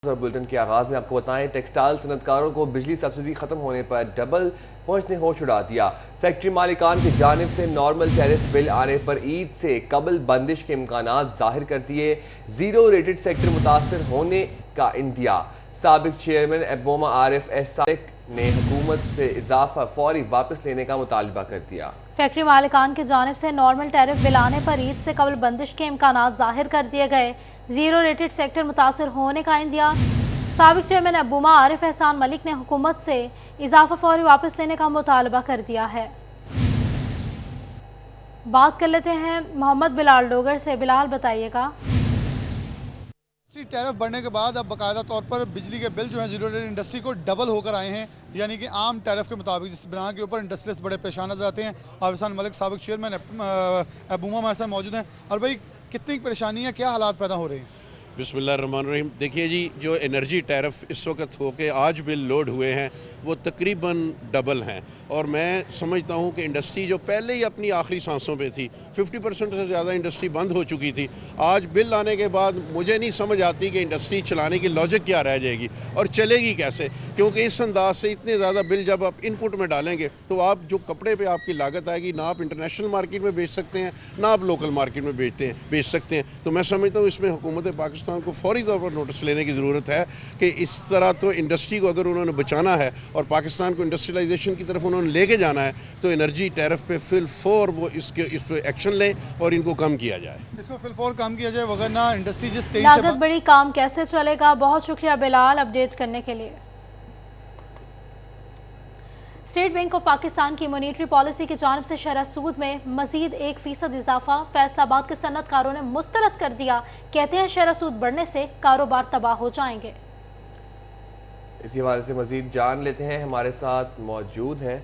اور بلٹن کے آغاز میں آپ کو بتائیں ٹیکسٹائل صنعتکاروں کو بجلی سبسڈی ختم ہونے پر ڈبل پونچھ نے ہوش اڑا دیا۔ فیکٹری مالکان کی جانب سے نارمل ٹیرف بل آنے پر عید سے قبل بندش کے امکانات ظاہر کر دیے۔ زیرو ریٹڈ سیکٹر متاثر ہونے کا اندیا۔ سابق چیئرمین ابوما عارف صادق نے حکومت سے اضافہ فوری واپس لینے کا مطالبہ کر دیا۔ فیکٹری مالکان کی جانب سے نارمل ٹیرف بل آنے پر عید سے قبل بندش کے امکانات ظاہر کر دیے گئے۔ زیرو ریٹڈ سیکٹر متاثر ہونے کا اندیا۔ سابق چیئرمین ابوما عارف احسان ملک نے حکومت سے اضافہ فوری واپس لینے کا مطالبہ کر دیا ہے۔ بات کر لیتے ہیں محمد بلال ڈوگر سے۔ بلال بتائیے گا۔ ٹیرف بڑھنے کے بعد اب باقاعدہ طور پر بجلی کے بل جو ہیں زیرو ریٹ انڈسٹری کو ڈبل ہو کر آئے ہیں، یعنی کہ عام ٹیرف کے مطابق، جس بنا کے اوپر انڈسٹریز بڑے پریشان نظر آتے ہیں۔ احسان ملک سابق چیئرمین ابوما ہمارے ساتھ موجود ہیں۔ اور بھائی کتنی پریشانیاں، کیا حالات پیدا ہو رہے ہیں؟ بسم اللہ الرحمن الرحیم۔ دیکھیے جی، جو انرجی ٹیرف اس وقت ہو کے آج بل لوڈ ہوئے ہیں وہ تقریباً ڈبل ہیں، اور میں سمجھتا ہوں کہ انڈسٹری جو پہلے ہی اپنی آخری سانسوں پہ تھی، 50% سے زیادہ انڈسٹری بند ہو چکی تھی، آج بل آنے کے بعد مجھے نہیں سمجھ آتی کہ انڈسٹری چلانے کی لاجک کیا رہ جائے گی اور چلے گی کیسے، کیونکہ اس انداز سے اتنے زیادہ بل جب آپ ان پٹ میں ڈالیں گے تو آپ جو کپڑے پہ آپ کی لاگت آئے گی، نہ آپ انٹرنیشنل مارکیٹ میں بیچ سکتے ہیں، نہ آپ لوکل مارکیٹ میں بیچ سکتے ہیں۔ تو میں سمجھتا ہوں اس میں حکومت پاکستان کو فوری طور پر نوٹس لینے کی ضرورت ہے کہ اس طرح تو انڈسٹری کو اگر انہوں نے بچانا ہے اور پاکستان کو انڈسٹریلائزیشن کی طرف انہوں نے لے کے جانا ہے تو انرجی ٹیرف پہ فل فور وہ اس پہ ایکشن لیں اور ان کو کم کیا جائے۔ اس کو فل فور کم کیا جائے، وغیرہ انڈسٹری جس تیزی سے لاگت بڑی کام کیسے چلے گا؟ بہت شکریہ بلال اپڈیٹ کرنے کے لیے۔ اسٹیٹ بینک آف پاکستان کی مانیٹری پالیسی کی جانب سے شرح سود میں مزید 1% اضافہ فیصل آباد کے صنعت کاروں نے مسترد کر دیا۔ کہتے ہیں شرح سود بڑھنے سے کاروبار تباہ ہو جائیں گے۔ اسی حوالے سے مزید جان لیتے ہیں، ہمارے ساتھ موجود ہیں۔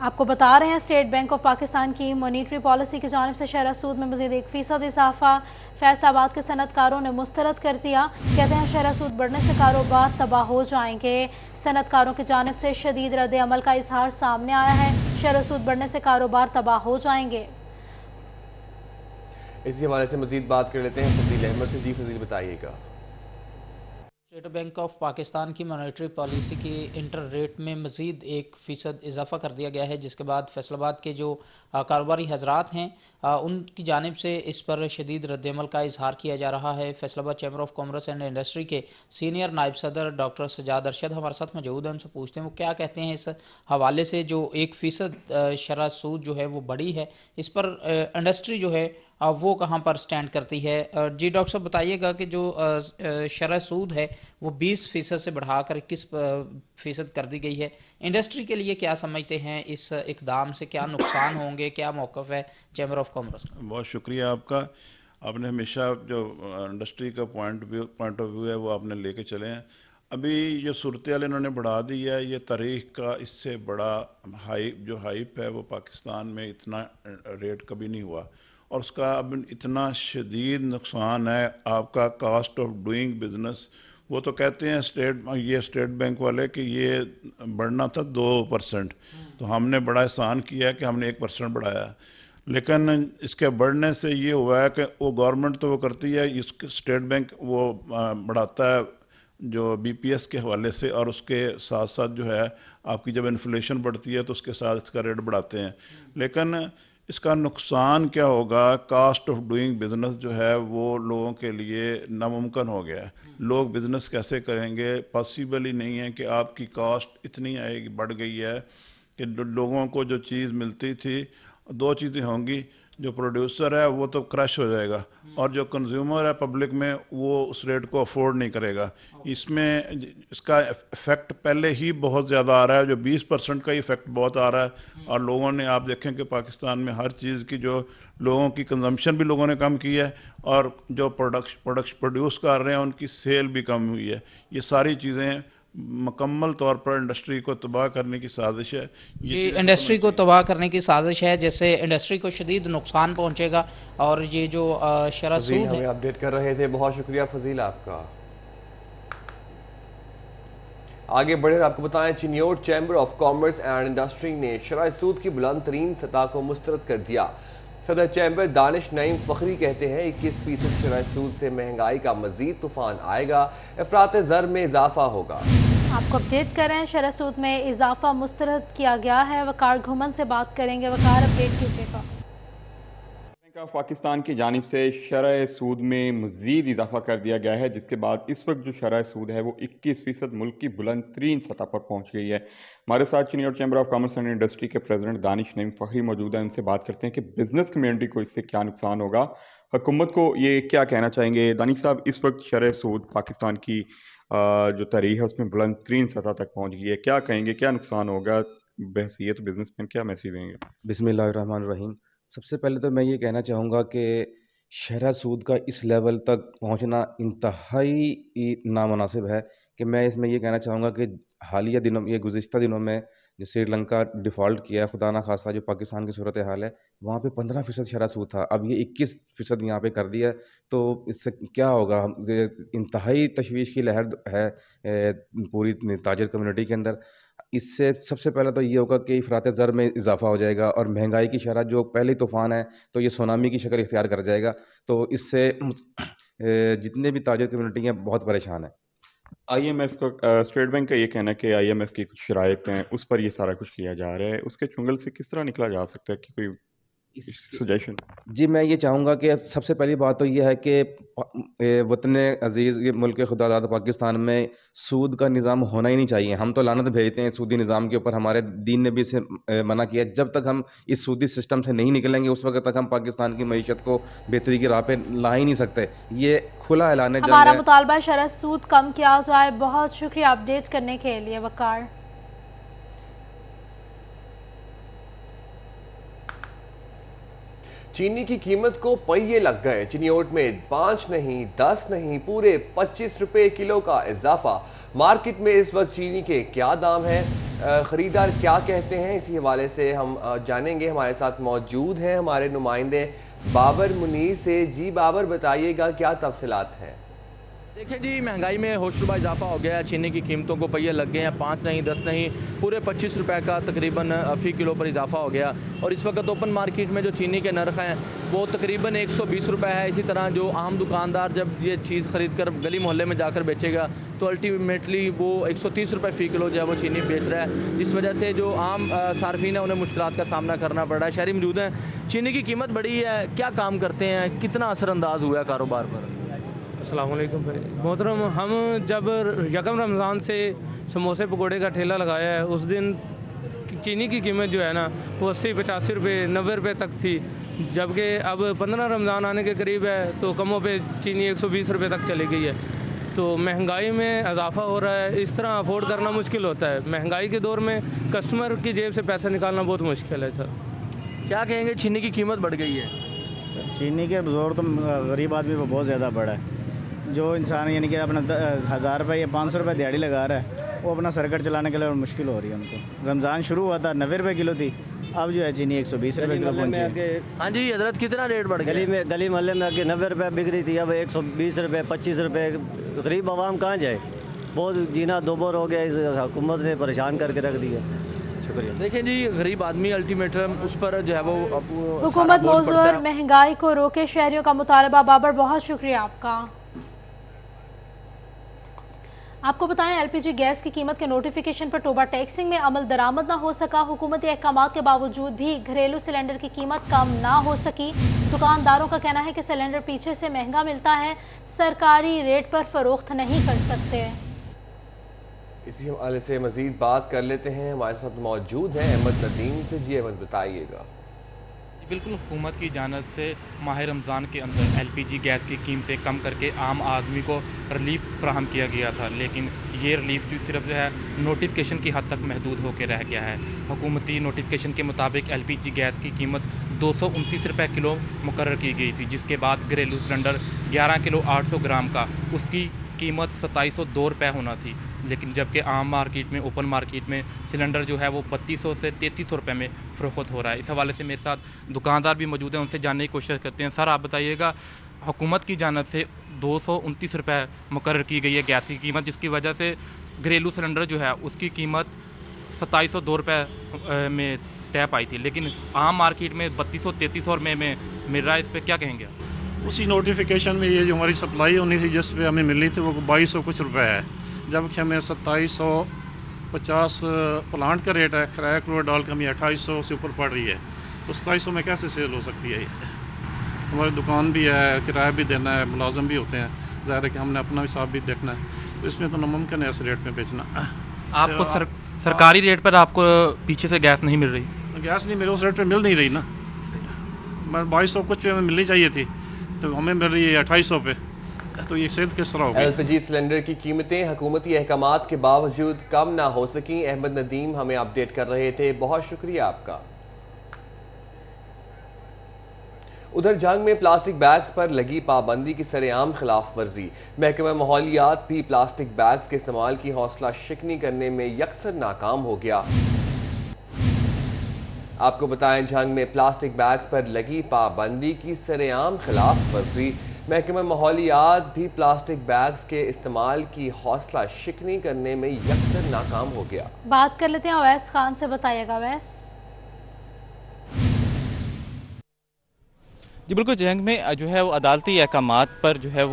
آپ کو بتا رہے ہیں اسٹیٹ بینک آف پاکستان کی مانیٹری پالیسی کی جانب سے شرح سود میں مزید 1% اضافہ فیصل آباد کے صنعت کاروں نے مسترد کر دیا۔ کہتے ہیں شرح سود بڑھنے سے کاروبار تباہ ہو جائیں گے۔ صنعت کاروں کی جانب سے شدید رد عمل کا اظہار سامنے آیا ہے۔ شرح سود بڑھنے سے کاروبار تباہ ہو جائیں گے۔ اسی حوالے سے مزید بات کر لیتے ہیں فضیل احمد سے۔ جی فضیل بتائیے گا۔ اسٹیٹ بینک آف پاکستان کی مانیٹری پالیسی کی انٹر ریٹ میں مزید 1% اضافہ کر دیا گیا ہے، جس کے بعد فیصل آباد کے جو کاروباری حضرات ہیں ان کی جانب سے اس پر شدید رد عمل کا اظہار کیا جا رہا ہے۔ فیصل آباد chamber of commerce and industry کے سینئر نائب صدر ڈاکٹر سجاد ارشد ہمارے ساتھ موجود ہیں، ان سے پوچھتے ہیں وہ کیا کہتے ہیں اس حوالے سے جو 1% شرح سود جو ہے وہ بڑی ہے، اس پر انڈسٹری جو ہے وہ کہاں پر سٹینڈ کرتی ہے؟ جی ڈاکٹر صاحب بتائیے گا کہ جو شرح سود ہے وہ 20% سے بڑھا کر 21% کر دی گئی ہے، انڈسٹری کے لیے کیا سمجھتے ہیں اس اقدام سے؟ کیا نقصان ہوں گے؟ کیا موقف ہے چیمبر آف کامرس کا؟ بہت شکریہ آپ کا۔ آپ نے ہمیشہ جو انڈسٹری کا پوائنٹ آف ویو ہے وہ آپ نے لے کے چلے ہیں۔ ابھی جو صورتحال انہوں نے بڑھا دی ہے، یہ تاریخ کا اس سے بڑا ہائپ ہے وہ پاکستان میں اتنا ریٹ کبھی نہیں ہوا، اور اس کا اب اتنا شدید نقصان ہے آپ کا کاسٹ آف ڈوئنگ بزنس۔ وہ تو کہتے ہیں اسٹیٹ بینک والے کہ یہ بڑھنا تھا 2%، تو ہم نے بڑا احسان کیا ہے کہ ہم نے 1% بڑھایا، لیکن اس کے بڑھنے سے یہ ہوا ہے کہ وہ گورنمنٹ تو وہ کرتی ہے، اسٹیٹ بینک وہ بڑھاتا ہے جو بی پی ایس کے حوالے سے، اور اس کے ساتھ ساتھ جو ہے آپ کی جب انفلیشن بڑھتی ہے تو اس کے ساتھ اس کا ریٹ بڑھاتے ہیں، لیکن اس کا نقصان کیا ہوگا؟ کاسٹ آف ڈوئنگ بزنس جو ہے وہ لوگوں کے لیے ناممکن ہو گیا ہے۔ لوگ بزنس کیسے کریں گے؟ پاسیبل ہی نہیں ہے کہ آپ کی کاسٹ اتنی آئے گی، بڑھ گئی ہے کہ لوگوں کو جو چیز ملتی تھی، دو چیزیں ہوں گی، جو پروڈیوسر ہے وہ تو کرش ہو جائے گا، اور جو کنزیومر ہے پبلک میں وہ اس ریٹ کو افورڈ نہیں کرے گا۔ اس میں اس کا ایفیکٹ پہلے ہی بہت زیادہ آ رہا ہے، جو 20% کا ایفیکٹ بہت آ رہا ہے، اور لوگوں نے آپ دیکھیں کہ پاکستان میں ہر چیز کی جو لوگوں کی کنزمپشن بھی لوگوں نے کم کی ہے، اور جو پروڈیوس کر رہے ہیں ان کی سیل بھی کم ہوئی ہے۔ یہ ساری چیزیں مکمل طور پر انڈسٹری کو تباہ کرنے کی سازش ہے۔ یہ انڈسٹری کو تباہ کرنے کی سازش ہے، جیسے انڈسٹری کو شدید نقصان پہنچے گا، اور یہ جو شرح سود ہے۔ ہمیں اپڈیٹ کر رہے تھے، بہت شکریہ فضیل آپ کا۔ آگے بڑھے آپ کو بتائیں Chiniot chamber of commerce and industry نے شرح سود کی بلند ترین سطح کو مسترد کر دیا۔ सदर चैम्बर दानिश नईम फखरी कहते हैं 21% शरह सूद से महंगाई का मजीद तूफान आएगा, अफरात ज़र में इजाफा होगा। आपको अपडेट करें, शरह सूद में इजाफा मुस्तरद किया गया है। वकार घुमन से बात करेंगे। वकार, अपडेट कीजिएगा। बैंक ऑफ पाकिस्तान की जानिब से शरह सूद में मजीद इजाफा कर दिया गया है, जिसके बाद इस वक्त जो शरह सूद है वो 21% मुल्क की बुलंद तरीन सतह पर पहुंच गई है। हमारे साथ चिन्नी chamber of commerce and industry के प्रेसिडेंट दानिश नईम फखरी मौजूद हैं। उनसे बात करते हैं कि बिजनेस कम्युनिटी को इससे क्या नुकसान होगा, हुकूमत को ये क्या कहना चाहेंगे। दानिश साहब, इस वक्त शरह सूद पाकिस्तान की जो तारीख है उसमें बुलंद तरीन सतह तक पहुँच गई है, क्या कहेंगे, क्या नुकसान होगा, बहसीयत बिजनेसमैन क्या मैसेज देंगे? बिस्मिल्लाहिर्रहमानिर्रहीम। सबसे पहले तो मैं ये कहना चाहूँगा कि शरह सूद का इस लेवल तक पहुँचना इंतहाई नामुनासिब है। कि मैं इसमें ये कहना चाहूँगा कि हालिया दिनों, ये गुज़िश्ता दिनों में जो श्रीलंका डिफ़ॉल्ट किया है, खुदा ना खास्ता जो पाकिस्तान की सूरत हाल है, वहाँ पे 15% शरह सूद था, अब ये 21% यहाँ पे कर दिया है। तो इससे क्या होगा? इंतहाई तशवीश की लहर है पूरी ताजिर कम्युनिटी के अंदर। इससे सबसे पहले तो ये होगा कि इफ़रात ज़र में इजाफा हो जाएगा और महंगाई की शरह जो पहले ही तूफ़ान है तो ये सुनामी की शक्ल इख्तियार कर जाएगा। तो इससे जितने भी ताजिर कम्युनिटी हैं बहुत परेशान है। IMF का, स्टेट बैंक का ये कहना है कि IMF की कुछ शराइत हैं, उस पर ये सारा कुछ किया जा रहा है। उसके चुंगल से किस तरह निकला जा सकता है, कि कोई सजेशन? जी, मैं ये चाहूँगा कि सबसे पहली बात तो ये है कि वतन अजीज़, ये मुल्क खुदादाद पाकिस्तान में सूद का निज़ाम होना ही नहीं चाहिए। हम तो लानत भेजते हैं सूदी निज़ाम के ऊपर, हमारे दीन ने भी इसे मना किया। जब तक हम इस सूदी सिस्टम से नहीं निकलेंगे उस वक्त तक हम पाकिस्तान की मईशत को बेहतरी की राह पे ला ही नहीं सकते। ये खुला ऐलान है। हमारा मुतालबा शरह सूद कम किया जाए। बहुत शुक्रिया अपडेट करने के लिए। वकार, चीनी की कीमत को पहिए लग गए। चिनियोट में 5 नहीं 10 नहीं पूरे 25 रुपए किलो का इजाफा। मार्केट में इस वक्त चीनी के क्या दाम हैं, खरीदार क्या कहते हैं, इसी हवाले से हम जानेंगे। हमारे साथ मौजूद हैं हमारे नुमाइंदे बाबर मुनीर से। जी बाबर, बताइएगा क्या तफसीलात हैं? देखिए जी, महंगाई में होशरुबा इजाफा हो गया है। चीनी की कीमतों को पहिए लग गए हैं। 5 नहीं 10 नहीं पूरे 25 रुपए का तकरीबन फी किलो पर इजाफा हो गया। और इस वक्त ओपन मार्केट में जो चीनी के नर्ख हैं वो तकरीबन 120 रुपए है। इसी तरह जो आम दुकानदार जब ये चीज़ खरीद कर गली मोहल्ले में जाकर बेचेगा तो अल्टीमेटली वो 130 रुपए फी किलो जो है वो चीनी बेच रहा है, जिस वजह से जो आम सार्फिन है उन्हें मुश्किलात का सामना करना पड़ रहा है। शहरी मौजूद हैं। चीनी की कीमत बढ़ी है, क्या काम करते हैं, कितना असरअंदाज हुआ है कारोबार पर? अस्सलाम वालेकुम भाई मोहतरम, हम जब यकम रमज़ान से समोसे पकोड़े का ठेला लगाया है उस दिन चीनी की कीमत जो है ना वो 80-85 रुपये 90 रुपये तक थी, जबकि अब 15 रमज़ान आने के करीब है तो कमों पे चीनी 120 रुपये तक चली गई है। तो महंगाई में इजाफा हो रहा है, इस तरह अफोर्ड करना मुश्किल होता है। महंगाई के दौर में कस्टमर की जेब से पैसा निकालना बहुत मुश्किल है। सर क्या कहेंगे, चीनी की कीमत बढ़ गई है? चीनी के जोर तो गरीब आदमी को बहुत ज़्यादा बढ़ा है। जो इंसान यानी कि अपना 1000 रुपये या 500 रुपये दिहाड़ी लगा रहा है वो अपना सर्कट चलाने के लिए मुश्किल हो रही है उनको। रमज़ान शुरू हुआ था 90 रुपये किलो थी, अब जो है चीनी 120 रुपये किलो पहुंची है। हाँ जी हजरत, कितना रेट बढ़ गया? गली मोहल्ले में आगे 90 रुपये बिक रही थी, अब 120 रुपये 25 रुपये। गरीब आवाम कहाँ जाए, बहुत जीना दोबर हो गया। इस हुकूमत ने परेशान करके रख दिया। शुक्रिया। देखिए जी, गरीब आदमी अल्टीमेटम उस पर जो है वो हुकूमत मौजूद और महंगाई को रोके, शहरियों का मुतालबा। बाबर, बहुत शुक्रिया आपका। आपको बताएं, एलपीजी गैस की कीमत के नोटिफिकेशन पर टोबा टैक्सिंग में अमल दरामद न हो सका। हुकूमती अहकामात के बावजूद भी घरेलू सिलेंडर की कीमत कम ना हो सकी। दुकानदारों का कहना है कि सिलेंडर पीछे से महंगा मिलता है, सरकारी रेट पर फरोख्त नहीं कर सकते। इसी हवाले से मजीद बात कर लेते हैं। हमारे साथ मौजूद हैं अहमद नदीम से। जी अहमद, बताइएगा। बिल्कुल, हुकूमत की जानिब से माह रमज़ान के अंदर एलपीजी गैस की कीमतें कम करके आम आदमी को रिलीफ फ्राहम किया गया था, लेकिन ये रिलीफ सिर्फ जो है नोटिफिकेशन की हद तक महदूद होकर रह गया है। हुकूमती नोटिफिकेशन के मुताबिक एलपीजी गैस की कीमत 229 रुपये किलो मुकर्रर की गई थी, जिसके बाद घरेलू सिलेंडर 11 किलो 800 ग्राम का उसकी कीमत 2702 रुपये होना थी। लेकिन जबकि आम मार्केट में, ओपन मार्केट में सिलेंडर जो है वो 3200 से 3300 रुपये में फ़रोख्त हो रहा है। इस हवाले से मेरे साथ दुकानदार भी मौजूद हैं, उनसे जानने की कोशिश करते हैं। सर, आप बताइएगा, हुकूमत की जानिब से 229 रुपये मुकर्रर की गई है गैस की कीमत, जिसकी वजह से घरेलू सिलेंडर जो है उसकी कीमत 2702 रुपये में स्टेप आई थी, लेकिन आम मार्केट में 3200-3300 में मिल रहा है। इस पर क्या कहेंगे आप? उसी नोटिफिकेशन में ये जो हमारी सप्लाई होनी थी जिस पे हमें मिलनी थी वो 2200 कुछ रुपए है, जबकि हमें 2750 प्लांट का रेट है। किराया किलो डाल के हमें 2800 से ऊपर पड़ रही है, तो 2700 में कैसे सेल हो सकती है? हमारी दुकान भी है, किराया भी देना है, मुलाजम भी होते हैं, ज़ाहिर है कि हमने अपना हिसाब भी देखना है, तो इसमें तो नामुमकिन है इस रेट में बेचना। आपको सरकारी रेट पर आपको पीछे से गैस नहीं मिल रही? गैस नहीं, मेरे उस रेट पे मिल नहीं रही ना। 2200 कुछ पे हमें मिलनी चाहिए थी, तो हमें मिल रही है 2800 पे, तो ये सेल किस तरह होगी? एलपीजी सिलेंडर की कीमतें हुकूमती अहकामात के बावजूद कम ना हो सकी। अहमद नदीम हमें अपडेट कर रहे थे, बहुत शुक्रिया आपका। उधर जंग में प्लास्टिक बैग्स पर लगी पाबंदी की सरेआम खिलाफ वर्जी। महकमा माहौलियात भी प्लास्टिक बैग्स के इस्तेमाल की हौसला शिकनी करने में यकसर नाकाम हो गया। आपको बताएं, जंग में प्लास्टिक बैग्स पर लगी पाबंदी की सरेआम खिलाफ वर्जी। महकमा माहौलियात भी प्लास्टिक बैग्स के इस्तेमाल की हौसला शिकनी करने में यकसर नाकाम हो गया। बात कर लेते हैं अवैस खान से, बताइएगा अवैस। जी बिल्कुल, जंग में जो है वो अदालती अहकामात पर जो है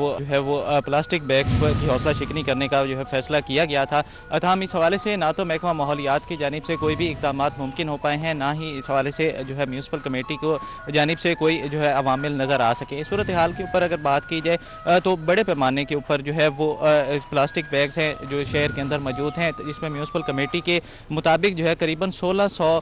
वो प्लास्टिक बैग्स पर की हौसला शिकनी करने का जो है फैसला किया गया था। तमाम इस हवाले से ना तो महकमा माहौलियात की जानिब से कोई भी इक़दाम मुमकिन हो पाए हैं, ना ही इस हवाले से जो है म्यूनसिपल कमेटी को जानिब से कोई जो है अवामिल नज़र आ सके। इस सूरत हाल के ऊपर अगर बात की जाए तो बड़े पैमाने के ऊपर जो है वो प्लास्टिक बैग्स हैं जो शहर के अंदर मौजूद हैं, जिसमें म्यूनसिपल कमेटी के मुताबिक जो है करीबन 1600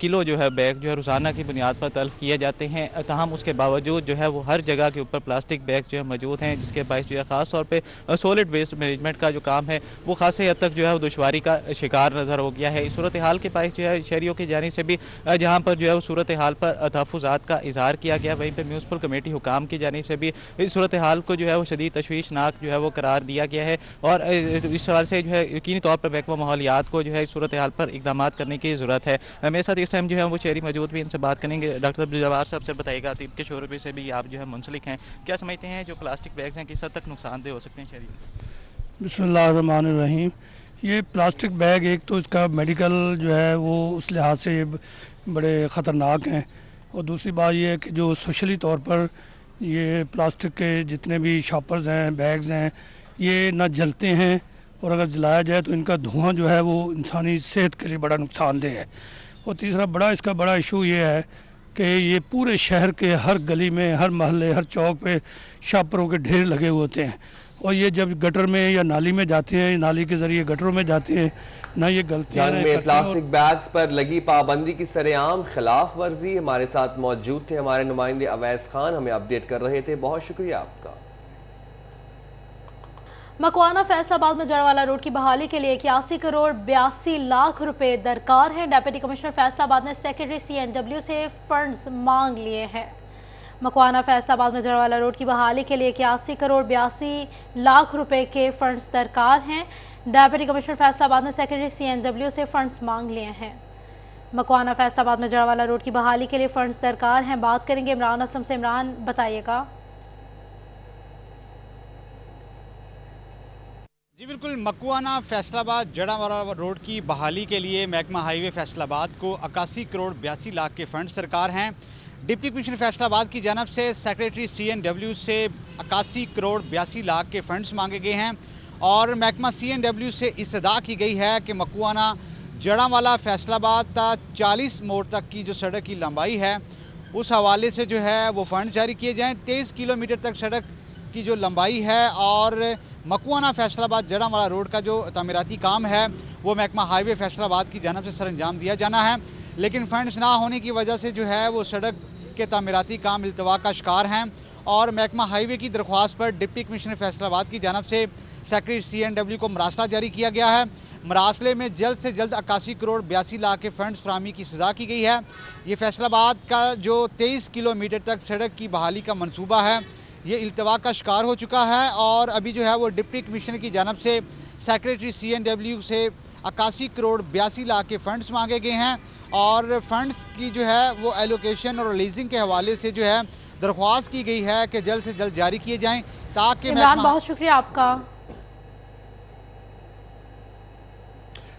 किलो जो है बैग जो है रोज़ाना की बुनियाद पर तल्फ किए जाते हैं। तमाम उसके बावजूद जो है वो हर जगह के ऊपर प्लास्टिक बैग्स जो है मौजूद हैं, जिसके बायस जो है ख़ास तौर पे सॉलिड वेस्ट मैनेजमेंट का जो काम है वो खासे हद तक जो है वो दुश्वारी का शिकार नज़र हो गया है। इस सूरत हाल के बायस जो है शहरियों की जानिब से भी जहाँ पर जो है वो सूरत हाल पर तहफ़्फ़ुज़ात का इजहार किया गया, वहीं पर म्यूनसिपल कमेटी हुकाम की जानिब से भी इस सूरत हाल को जो है वो शदीद तशवीशनाक जो है वो करार दिया गया है। और इस सवाल से जो है यकीनी तौर पर महकमा माहौलियात को जो है इस सूरत हाल पर इक़दाम करने की ज़रूरत है। मेरे साथ इस टाइम जो है वो शहरी मौजूद भी, इनसे बात करेंगे। डॉक्टर अब्दुल जब्बार साहब से बताइएगा, तीब के शोरबे से भी आप जो है मुंसलिक हैं, क्या समझते हैं जो प्लास्टिक बैग्स हैं किस हद तक नुकसानदेह हो सकते हैं शहरी? बिस्मिल्लाहिर्रहमानिर्रहीम। ये प्लास्टिक बैग एक तो इसका मेडिकल जो है वो उस लिहाज से बड़े ख़तरनाक हैं, और दूसरी बात ये है कि जो सोशली तौर पर ये प्लास्टिक के जितने भी शॉपर्स हैं, बैग्स हैं, ये ना जलते हैं, और अगर जलाया जाए तो इनका धुआं जो है वो इंसानी सेहत के लिए बड़ा नुकसानदेह है। और तीसरा इसका बड़ा इशू ये है कि ये पूरे शहर के हर गली में, हर मोहल्ले, हर चौक पे शॉपरों के ढेर लगे हुए होते हैं, और ये जब गटर में या नाली में जाते हैं, नाली के जरिए गटरों में जाते हैं, ना ये गलती जंग में प्लास्टिक बैग्स पर लगी पाबंदी की सरेआम खिलाफ वर्जी। हमारे साथ मौजूद थे हमारे नुमाइंदे अवैस खान, हमें अपडेट कर रहे थे, बहुत शुक्रिया आपका। मकवाना फैसलाबाद में जड़वाला रोड की बहाली के लिए 81 करोड़ 82 लाख रुपए दरकार हैं। डेप्यूटी कमिश्नर फैसलाबाद ने सेक्रेटरी CNW से फंड्स मांग लिए हैं। मकवाना फैसलाबाद में जड़वाला रोड की बहाली के लिए 81 करोड़ 82 लाख रुपए के फंड्स दरकार हैं। डेप्यूटी कमिश्नर फैसलाबाद ने सेक्रेटरी CNW से फंड्स मांग लिए हैं। मकवाना फैसलाबाद में जड़वाला रोड की बहाली के लिए फंड्स दरकार हैं। बात करेंगे इमरान असलम से। इमरान, बताइएगा। जी बिल्कुल, मकवाना फैसलाबाद जड़ावाला रोड की बहाली के लिए महकमा हाईवे फैसलाबाद को 81 करोड़ 82 लाख के फंड सरकार हैं। डिप्टी कमिश्नर फैसलाबाद की जानब से सेक्रेटरी CNW से 81 करोड़ 82 लाख के फंड्स मांगे गए हैं, और महकमा CNW से इस्तदा की गई है कि मकवाना जड़ावाला फैसलाबाद 40 मोड़ तक की जो सड़क की लंबाई है उस हवाले से जो है वो फंड जारी किए जाएँ। 23 किलोमीटर तक सड़क की जो लंबाई है, और मकवाना फैसलाबाद जड़ावाला रोड का जो तामीराती काम है वो महकमा हाईवे फैसलाबाद की जानब से सरअंजाम दिया जाना है, लेकिन फंड्स ना होने की वजह से जो है वो सड़क के तामीराती काम इल्तवा का शिकार हैं। और महकमा हाईवे की दरख्वास्त पर डिप्टी कमिश्नर फैसलाबाद की जानब से सेक्रेटरी CNW को मरासला जारी किया गया है। मरासले में जल्द से जल्द 81 करोड़ 82 लाख के फंड्स फराहमी की सजा की गई है। ये फैसलाबाद का जो 23 किलोमीटर तक सड़क की बहाली का मनसूबा है ये इल्तवा का शिकार हो चुका है, और अभी जो है वो डिप्टी कमिश्नर की जानब से सेक्रेटरी CNW से 81 करोड़ 82 लाख के फंड्स मांगे गए हैं, और फंड्स की जो है वो एलोकेशन और रिलीजिंग के हवाले से जो है दरख्वास्त की गई है कि जल्द से जल्द जारी किए जाएं, ताकि इमरान, बहुत शुक्रिया आपका।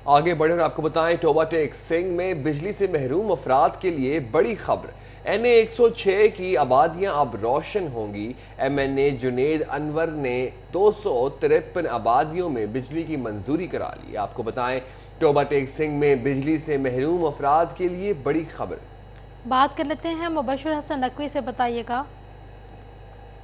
आगे बढ़े और आपको बताएं, टोबा टेक सिंह में बिजली से महरूम अफराद के लिए बड़ी खबर। NA 106 की आबादियां अब रोशन होंगी। MNA जुनेद अनवर ने 253 आबादियों में बिजली की मंजूरी करा ली। आपको बताएं, टोबा टेक सिंह में बिजली से महरूम अफराद के लिए बड़ी खबर। बात कर लेते हैं मुबशर हसन नकवी से, बताइएगा।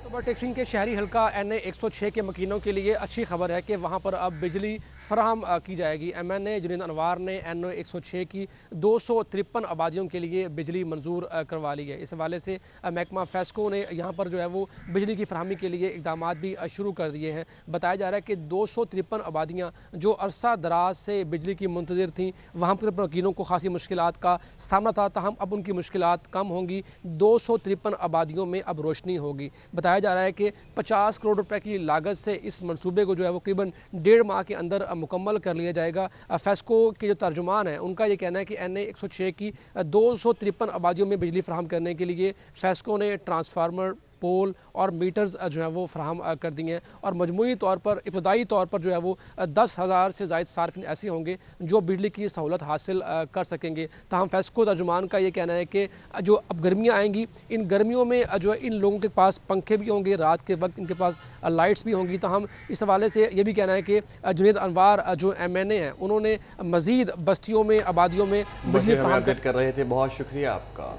टोबा टेक सिंह के शहरी हल्का NA 106 के मकीनों के लिए अच्छी खबर है कि वहां पर अब बिजली फराहम की जाएगी। MNA जुनेद अनवर ने NA 106 की 253 आबादियों के लिए बिजली मंजूर करवा ली है। इस हवाले से महकमा फेस्को ने यहाँ पर जो है वो बिजली की फराहमी के लिए इकदाम भी शुरू कर दिए हैं। बताया जा रहा है कि 253 आबादियाँ जो अरसा दराज से बिजली की मुंतज़िर थीं, वहाँ पर मकीनों को खासी मुश्किलात का सामना था, ताहम अब उनकी मुश्किलात कम होंगी। 253 आबादियों में अब रोशनी होगी। बताया जा रहा है कि 50 करोड़ रुपए की लागत से इस मंसूबे को जो है वो करीबन 1.5 माह के अंदर मुकम्मल कर लिया जाएगा। फेस्को के जो तर्जुमान है उनका ये कहना है कि NA 106 की 253 आबादियों में बिजली फराहम करने के लिए फेस्को ने ट्रांसफार्मर, पोल और मीटर्स जो है वो फराहम कर दिए हैं और मजमूई तौर पर इब्तदाई तौर पर जो है वो 10,000 से ज़ायद सार्फिन ऐसे होंगे जो बिजली की सहूलत हासिल कर सकेंगे। ताहम फेस्को तर्जुमान का ये कहना है कि जो अब गर्मियाँ आएंगी, इन गर्मियों में जो है इन लोगों के पास पंखे भी होंगे, रात के वक्त इनके पास लाइट्स भी होंगी। ताहम इस हवाले से ये भी कहना है कि जुनेद अनवर जो MNA हैं उन्होंने मज़ीद बस्तियों में, आबादियों में बिजली फराहम कर रहे थे। बहुत शुक्रिया आपका।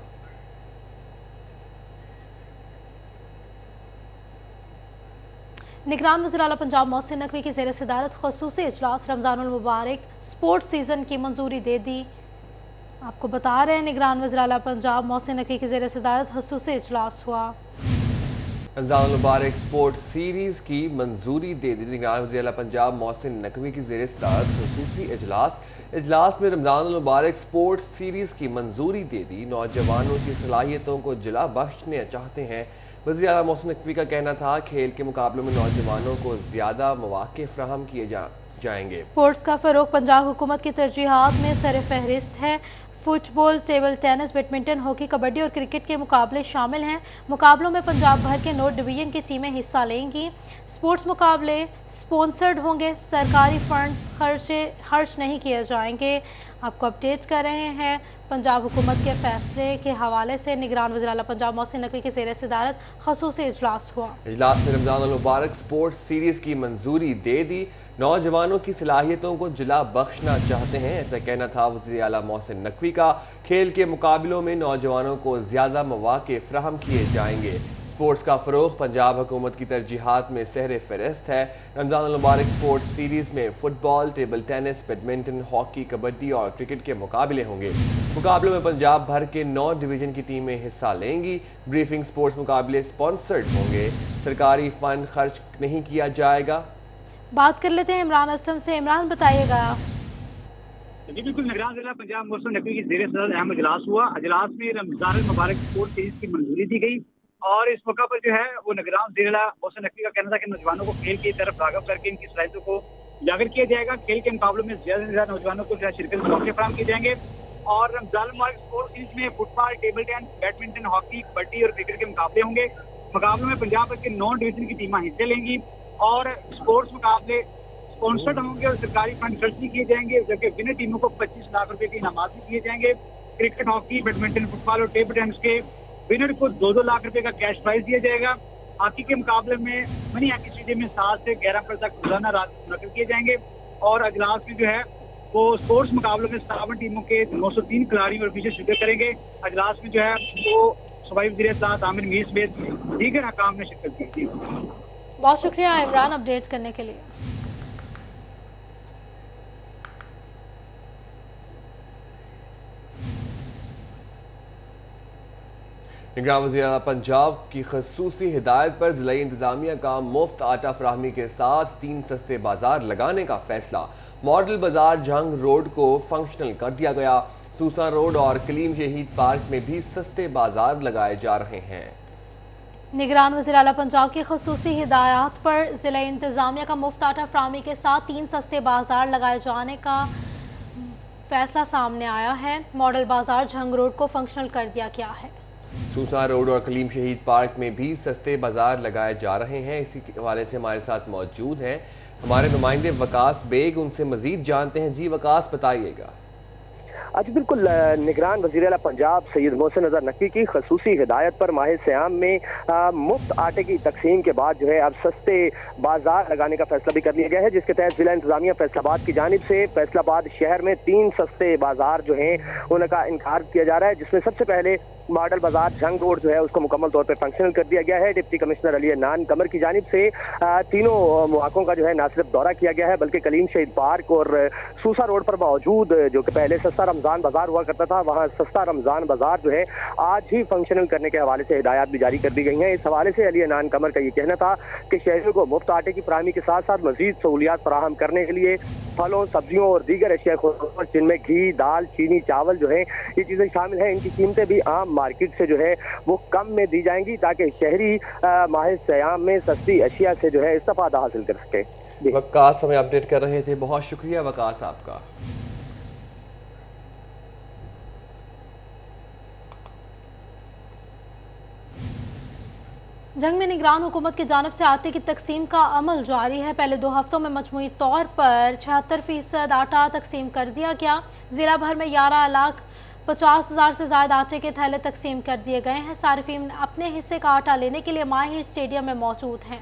निगरान वज़ीर आला पंजाब मोहसिन नकवी की ज़ेर सदारत ख़ुसूसी इजलास रमज़ानुल मुबारक स्पोर्ट्स सीजन की मंजूरी दे दी। आपको बता रहे हैं, निगरान वज़ीर आला पंजाब मोहसिन नकवी की ज़ेर सदारत ख़ुसूसी इजलास हुआ। रमज़ानुल मुबारक स्पोर्ट्स सीरीज की मंजूरी दे दी। निगरान वज़ीर आला पंजाब मोहसिन नकवी की ज़ेर सदारत ख़ुसूसी इजलास में रमज़ानुल मुबारक स्पोर्ट्स सीरीज की मंजूरी दे दी। नौजवानों की सलाहियतों को जिला बख्शने चाहते हैं। वज़ीर आला मोहसिन नकवी का कहना था, खेल के मुकाबलों में नौजवानों को ज्यादा मौके फराहम किए जाएंगे। स्पोर्ट्स का फरोग पंजाब हुकूमत की तरजीहात में सर फहरिस्त है। Football, table tennis, badminton, hockey, kabaddi और क्रिकेट के मुकाबले शामिल हैं। मुकाबलों में पंजाब भर के 9 डिवीजन की टीमें हिस्सा लेंगी। स्पोर्ट्स मुकाबले स्पॉन्सर्ड होंगे। सरकारी फंड खर्च नहीं किए जाएंगे। आपको अपडेट कर रहे हैं पंजाब हुकूमत के फैसले के हवाले से। निगरान वज़ीर आला पंजाब मोहसिन नकवी की ज़ेर सदारत ख़ुसूसी इजलास हुआ। इजलास में रमज़ानुल मुबारक स्पोर्ट्स सीरीज की मंजूरी दे दी। नौजवानों की सलाहियतों को जिला बख्शना चाहते हैं, ऐसा कहना था वज़ीर आला मोहसिन नकवी का। खेल के मुकाबलों में नौजवानों को ज्यादा मौके फराहम किए जाएंगे। स्पोर्ट्स का फरोग पंजाब हुकूमत की तरजीहात में सहरे फहरिस्त है। रमज़ानुल मुबारक स्पोर्ट्स सीरीज में football, table tennis, badminton, hockey, kabaddi और क्रिकेट के मुकाबले होंगे। मुकाबलों में पंजाब भर के 9 डिवीजन की टीमें हिस्सा लेंगी। ब्रीफिंग स्पोर्ट्स मुकाबले स्पॉन्सर्ड होंगे। सरकारी फंड खर्च नहीं किया जाएगा। बात कर लेते हैं इमरान असलम से। इमरान, बताइएगा। जी बिल्कुल, निगरान जिला पंजाब मोहसिन नकवी की ज़ेर सदारत अहम इजलास हुआ। इजलास में रमज़ानुल मुबारक स्पोर्ट्स सीरीज की मंजूरी दी गई और इस मौका पर जो है वो निगरान ज़ेर मोहसिन नकवी का कहना था कि नौजवानों को खेल की तरफ राग़िब करके इनकी सलाहियतों को उजागर किया जाएगा। खेल के मुकाबलों में ज़्यादा से ज़्यादा नौजवानों को जो है शिरकत के मौके फराहम किए जाएंगे और रमज़ानुल मुबारक स्पोर्ट्स सीरीज में football, table tennis, badminton, hockey, kabaddi और क्रिकेट के मुकाबले होंगे। मुकाबलों में पंजाब भर के 9 डिवीजन की टीमें हिस्से लेंगी और स्पोर्ट्स मुकाबले स्पॉन्सर्ड होंगे और सरकारी फंड खर्च नहीं किए जाएंगे, जबकि विनर टीमों को 25 लाख रुपए के इनाम भी दिए जाएंगे। क्रिकेट, हॉकी, बैडमिंटन, फुटबॉल और टेबल टेनिस के विनर को 2-2 लाख रुपए का कैश प्राइज दिया जाएगा। हॉकी के मुकाबले में मनी हॉकी स्टेडियम में 7 से 11 अप्रैल तक रोजाना रात मुनक्किद किए जाएंगे और अजलास में जो है वो स्पोर्ट्स मुकाबलों में 57 टीमों के 903 खिलाड़ियों और ऑफिसर शिरकत करेंगे। अजलास में जो है वो सूबाई वज़ीर इत्तलात आमिर मीर समेत दीगर हकाम ने शिरकत की थी। बहुत शुक्रिया इमरान अपडेट करने के लिए। निगरान वज़ीर आला पंजाब की खसूसी हिदायत पर ज़िला इंतजामिया का मुफ्त आटा फराहमी के साथ 3 सस्ते बाजार लगाने का फैसला। मॉडल बाजार जंग रोड को फंक्शनल कर दिया गया। सूसा रोड और कलीम शहीद पार्क में भी सस्ते बाजार लगाए जा रहे हैं। निगरान वज़ीर आला पंजाब की खसूसी हिदायत पर ज़िला इंतजामिया का मुफ्त आटा फराहमी के साथ 3 सस्ते बाजार लगाए जाने का फैसला सामने आया है। मॉडल बाजार जंग रोड को फंक्शनल कर दिया गया है। सूसा रोड और कलीम शहीद पार्क में भी सस्ते बाजार लगाए जा रहे हैं। इसी के हवाले से हमारे साथ मौजूद हैं हमारे नुमाइंदे वकास बेग उनसे मजीद जानते हैं। जी वकास, बताइएगा। जी बिल्कुल, निगरान वज़ीर आला पंजाब सैयद मोहसिन अज़हर नकवी की खसूसी हिदायत पर माह सियाम में मुफ्त आटे की तकसीम के बाद जो है अब सस्ते बाजार लगाने का फैसला भी कर लिया गया है, जिसके तहत जिला इंतजामिया फैसलाबाद की जानिब से फैसलाबाद शहर में 3 सस्ते बाजार जो हैं उनका इनकार किया जा रहा है, जिसमें सबसे पहले मॉडल बाजार जंग रोड जो है उसको मुकम्मल तौर पर फंक्शनल कर दिया गया है। डिप्टी कमिश्नर अली नान कमर की जानिब से तीनों मौकों का जो है न सिर्फ दौरा किया गया है बल्कि कलीम शहीद पार्क और सूसा रोड पर मौजूद जो कि पहले सस्ता रमजान बाजार हुआ करता था, वहाँ सस्ता रमजान बाजार जो है आज ही फंक्शनल करने के हवाले से हिदायत भी जारी कर दी गई हैं। इस हवाले से अली नान कमर का ये कहना था कि शहरियों को मुफ्त आटे की फराहमी के साथ साथ मजीद सहूलियात फराहम करने के लिए फलों, सब्जियों और दीगर अशिया जिनमें घी, दाल, चीनी, चावल जो है ये चीज़ें शामिल हैं, इनकी कीमतें भी आम मार्केट से जो है वो कम में दी जाएंगी ताकि शहरी माह सियाम में सस्ती अशिया से जो है इस्तेफादा हासिल कर सके। वकास हमें अपडेट कर रहे थे, बहुत शुक्रिया वकास आपका। जंग में निगरान हुकूमत की जानिब से आटे की तकसीम का अमल जारी है। पहले 2 हफ्तों में मजमूई तौर पर 76% आटा तकसीम कर दिया गया। जिला भर में 11,50,000 से ज्यादा आटे के थैले तकसीम कर दिए गए हैं। सारिफीन अपने हिस्से का आटा लेने के लिए माहिर स्टेडियम में मौजूद हैं।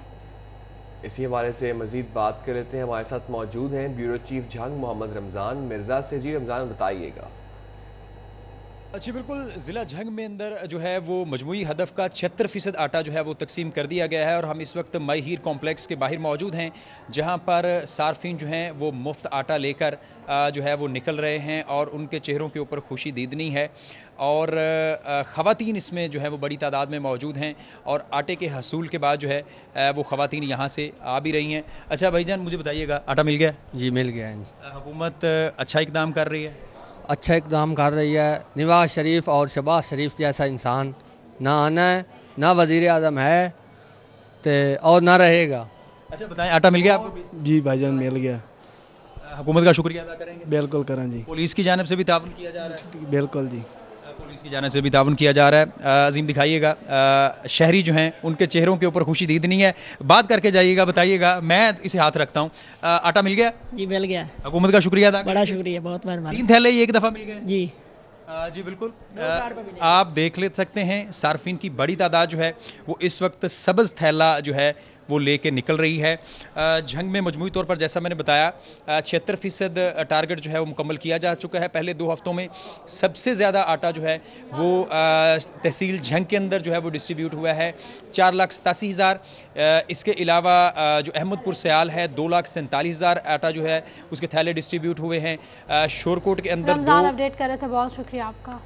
इसी हवाले से मजीद बात कर लेते हैं। हमारे साथ मौजूद हैं ब्यूरो चीफ जंग मोहम्मद रमजान मिर्जा से। जी रमजान, बताइएगा। जी बिल्कुल, ज़िला झंग में अंदर जो है वो मजमूई हदफ का 76% आटा जो है वो तकसीम कर दिया गया है और हम इस वक्त मई हीर कॉम्प्लेक्स के बाहर मौजूद हैं, जहां पर सार्फिन जो हैं वो मुफ्त आटा लेकर जो है वो निकल रहे हैं और उनके चेहरों के ऊपर खुशी दीदनी है और ख़वातीन इसमें जो है वो बड़ी तादाद में मौजूद हैं और आटे के हसूल के बाद जो है वो ख़वातीन यहाँ से आ भी रही हैं। अच्छा भाईजान, मुझे बताइएगा, आटा मिल गया? जी मिल गया। हुकूमत अच्छा इक़दाम कर रही है? अच्छा इक़दाम कर रही है। नवाज शरीफ और शहबाज शरीफ जैसा इंसान ना आना है, ना वज़ीर आज़म है तो और ना रहेगा। अच्छा बताएं, आटा मिल गया आपको? जी भाईजान मिल गया। हुकूमत का शुक्रिया अदा करेंगे? बिल्कुल करें जी। पुलिस की जानिब से भी ताउन किया जा रहा है? बिल्कुल जी, पुलिस की जानिब से भी ताउन किया जा रहा है। अजीम दिखाइएगा, शहरी जो हैं उनके चेहरों के ऊपर खुशी दीदनी है, बात करके जाइएगा, बताइएगा। मैं इसे हाथ रखता हूँ। आटा मिल गया? जी मिल गया। हुकूमत का शुक्रिया अदा, बड़ा शुक्रिया, बहुत मेहरबानी। 3 थैले एक दफ़ा मिल गए? जी जी बिल्कुल। आप देख ले सकते हैं सार्फिन की बड़ी तादाद जो है वो इस वक्त सब्ज़ थैला जो है वो लेके निकल रही है। झंग में मजमूई तौर पर जैसा मैंने बताया 76% टारगेट जो है वो मुकम्मल किया जा चुका है। पहले 2 हफ्तों में सबसे ज़्यादा आटा जो है वो तहसील झंग के अंदर जो है वो डिस्ट्रीब्यूट हुआ है 4,87,000। इसके अलावा जो अहमदपुर सयाल है 2,47,000 आटा जो है उसके थैले डिस्ट्रीब्यूट हुए हैं। शोरकोट के अंदर 2 अपडेट कर रहे थे, बहुत शुक्रिया आपका।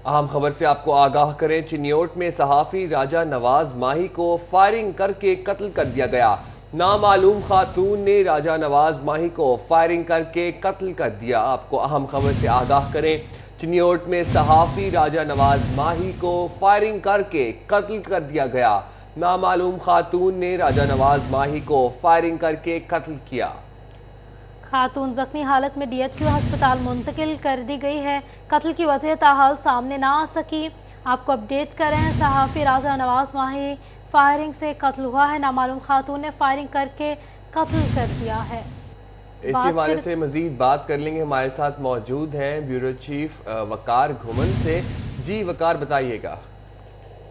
अहम खबर से आपको आगाह करें, चिन्योट में सहाफ़ी राजा नवाज माही को फायरिंग करके कत्ल कर दिया गया। नामालूम खातून ने राजा नवाज माही को फायरिंग करके कत्ल कर दिया। आपको अहम खबर से आगाह करें, चिन्योट में सहाफ़ी राजा नवाज माही को फायरिंग करके कत्ल कर दिया गया। नामालूम खातून ने राजा नवाज माही को फायरिंग करके कत्ल किया। खातून जख्मी हालत में DHQ अस्पताल मुंतकिल कर दी गई है। कत्ल की वजह ताहाल सामने ना आ सकी। आपको अपडेट कर रहे हैं, सहाफ़ी राजा नवाज माही फायरिंग से कत्ल हुआ है। नामालूम खातून ने फायरिंग करके कत्ल कर दिया है। इसी हवाले से मजीद बात कर लेंगे। हमारे साथ मौजूद हैं ब्यूरो चीफ वकार घुमन से। जी वकार, बताइएगा।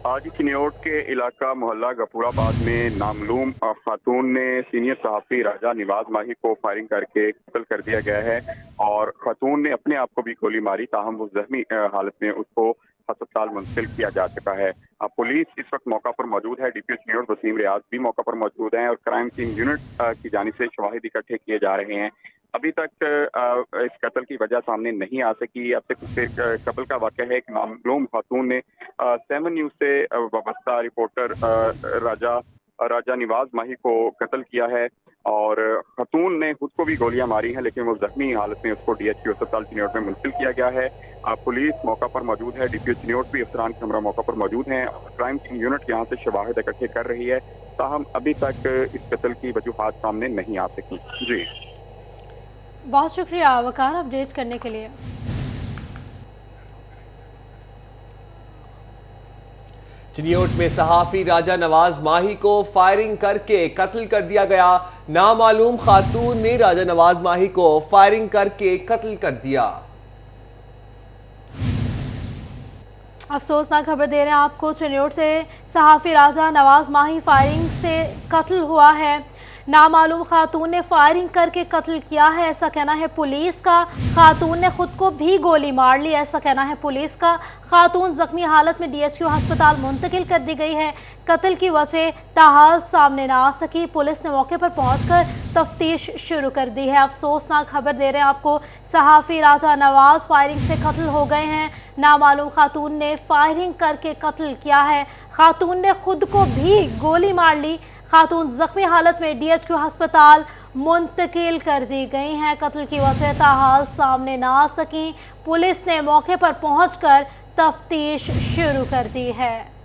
आज चिन्योट के इलाका मोहल्ला गफूराबाद में नामालूम खातून ने सीनियर सहाफ़ी राजा नवाज माही को फायरिंग करके कत्ल कर दिया गया है और खातून ने अपने आप को भी गोली मारी, ताहम वो जख्मी हालत में उसको अस्पताल मुंतकिल किया जा चुका है। पुलिस इस वक्त मौका पर मौजूद है। DPO चिन्योट वसीम रियाज भी मौका पर मौजूद हैं और क्राइम सीन यूनिट की जानिब से शवाहिद इकट्ठे किए जा रहे हैं। अभी तक इस कत्ल की वजह सामने नहीं आ सकी। अब तक उससे कत्ल का वाक़या है। एक नामालूम खातून ने 7 न्यूज़ से वाबस्ता रिपोर्टर राजा नवाज माही को कत्ल किया है और खातून ने खुद को भी गोलियां मारी हैं, लेकिन वो जख्मी हालत में उसको DHQ अस्पताल चिन्योट में मुंतकिल किया गया है। पुलिस मौका पर मौजूद है। DPO चिन्योट भी अफसरान कैमरा मौका पर मौजूद हैं। क्राइम सीन यूनिट यहाँ से शवाहिद इकट्ठे कर रही है, ताहम अभी तक इस कत्ल की वजूहात सामने नहीं आ सकी। जी बहुत शुक्रिया वकार अपडेट करने के लिए। चिन्योट में सहाफी राजा नवाज माही को फायरिंग करके कत्ल कर दिया गया। नामालूम खातून ने राजा नवाज माही को फायरिंग करके कत्ल कर दिया। अफसोसनाक खबर दे रहे हैं आपको, चिन्योट से सहाफी राजा नवाज माही फायरिंग से कत्ल हुआ है। नामालूम खातून ने फायरिंग करके कत्ल किया है, ऐसा कहना है पुलिस का। खातून ने खुद को भी गोली मार ली, ऐसा कहना है पुलिस का। खातून जख्मी हालत में डीएचक्यू अस्पताल मुंतकिल कर दी गई है। कत्ल की वजह ताहाल सामने न आ सकी। पुलिस ने मौके पर पहुंचकर तफ्तीश शुरू कर दी है। अफसोसनाक खबर दे रहे हैं आपको, सहाफी राजा नवाज फायरिंग से कत्ल हो गए हैं। नामालूम खातून ने फायरिंग करके कत्ल किया है। खातून ने खुद को भी गोली मार ली। खातून जख्मी हालत में डीएचक्यू अस्पताल मुंतकिल कर दी गई हैं। कत्ल की वजह ताहाल सामने न आ सकी। पुलिस ने मौके पर पहुंचकर तफ्तीश शुरू कर दी है।